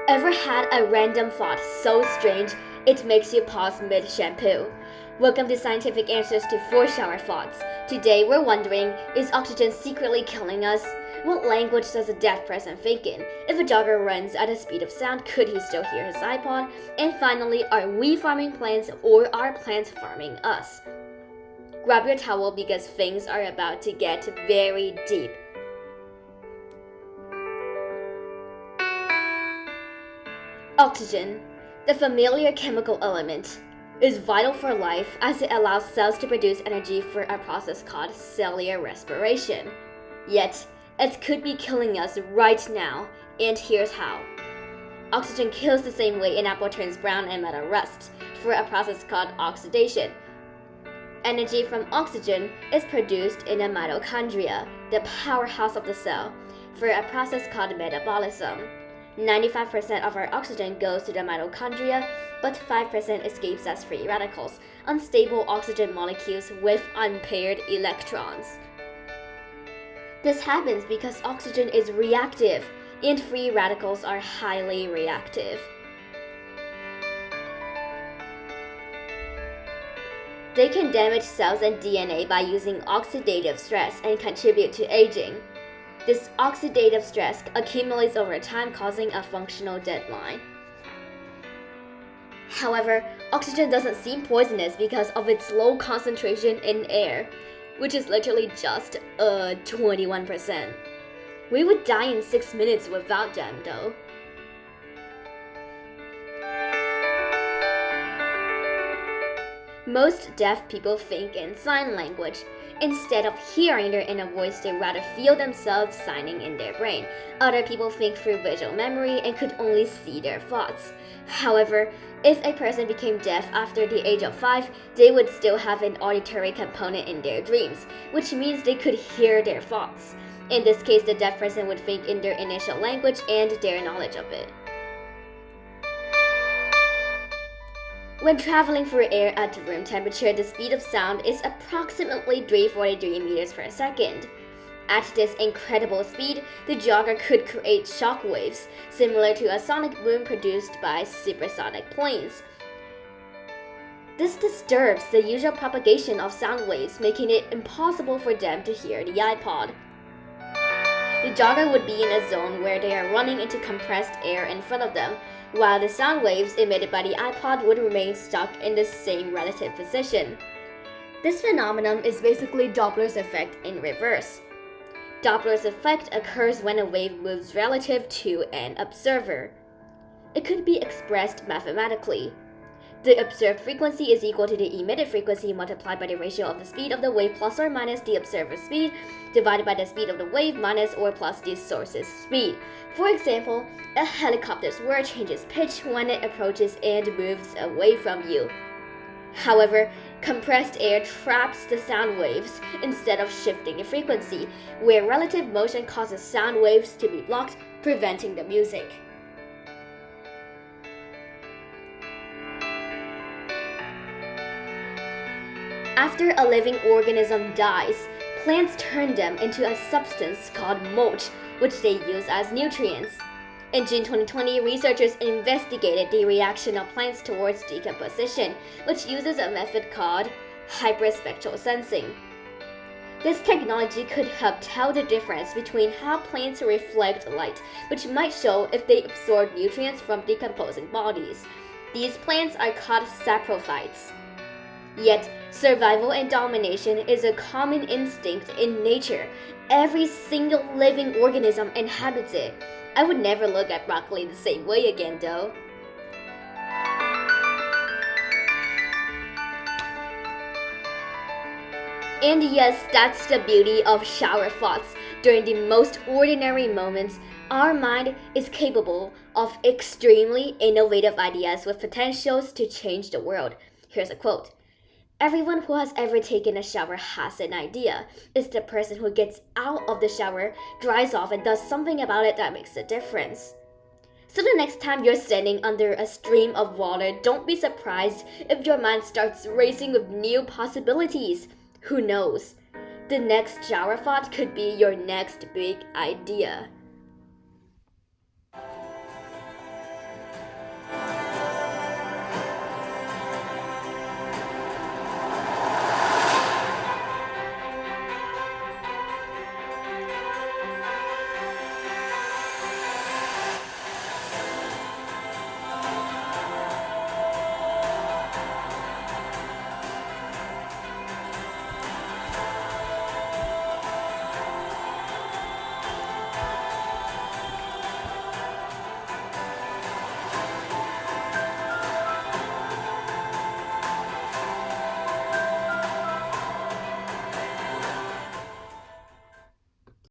Ever had a random thought so strange it makes you pause mid-shampoo? Welcome to Scientific Answers to 4 Shower Thoughts. Today we're wondering, is oxygen secretly killing us? What language does a deaf person think in? If a jogger runs at the speed of sound, could he still hear his iPod? And finally, are we farming plants or are plants farming us? Grab your towel because things are about to get very deep. Oxygen, the familiar chemical element, is vital for life as it allows cells to produce energy for a process called cellular respiration. Yet, it could be killing us right now, and here's how. Oxygen kills the same way an apple turns brown and metal rusts, for a process called oxidation. Energy from oxygen is produced in the mitochondria, the powerhouse of the cell, for a process called metabolism. 95% of our oxygen goes to the mitochondria, but 5% escapes as free radicals, unstable oxygen molecules with unpaired electrons. This happens because oxygen is reactive, and free radicals are highly reactive. They can damage cells and DNA by using oxidative stress and contribute to aging. This oxidative stress accumulates over time, causing a functional deadline. However, oxygen doesn't seem poisonous because of its low concentration in air, which is literally just 21%. We would die in 6 minutes without them, though. Most deaf people think in sign language. Instead of hearing their inner voice, they rather feel themselves signing in their brain. Other people think through visual memory and could only see their thoughts. However, if a person became deaf after the age of 5, they would still have an auditory component in their dreams, which means they could hear their thoughts. In this case, the deaf person would think in their initial language and their knowledge of it. When traveling through air at room temperature, the speed of sound is approximately 343 meters per second. At this incredible speed, the jogger could create shock waves, similar to a sonic boom produced by supersonic planes. This disturbs the usual propagation of sound waves, making it impossible for them to hear the iPod. The jogger would be in a zone where they are running into compressed air in front of them, while the sound waves emitted by the iPod would remain stuck in the same relative position. This phenomenon is basically Doppler's effect in reverse. Doppler's effect occurs when a wave moves relative to an observer. It could be expressed mathematically. The observed frequency is equal to the emitted frequency multiplied by the ratio of the speed of the wave plus or minus the observer's speed divided by the speed of the wave minus or plus the source's speed. For example, a helicopter's whir changes pitch when it approaches and moves away from you. However, compressed air traps the sound waves instead of shifting the frequency, where relative motion causes sound waves to be blocked, preventing the music. After a living organism dies, plants turn them into a substance called mulch, which they use as nutrients. In June 2020, researchers investigated the reaction of plants towards decomposition, which uses a method called hyperspectral sensing. This technology could help tell the difference between how plants reflect light, which might show if they absorb nutrients from decomposing bodies. These plants are called saprophytes. Yet, survival and domination is a common instinct in nature. Every single living organism inhabits it. I would never look at broccoli the same way again, though. And yes, that's the beauty of shower thoughts. During the most ordinary moments, our mind is capable of extremely innovative ideas with potentials to change the world. Here's a quote. Everyone who has ever taken a shower has an idea. It's the person who gets out of the shower, dries off, and does something about it that makes a difference. So the next time you're standing under a stream of water, don't be surprised if your mind starts racing with new possibilities. Who knows? The next shower thought could be your next big idea.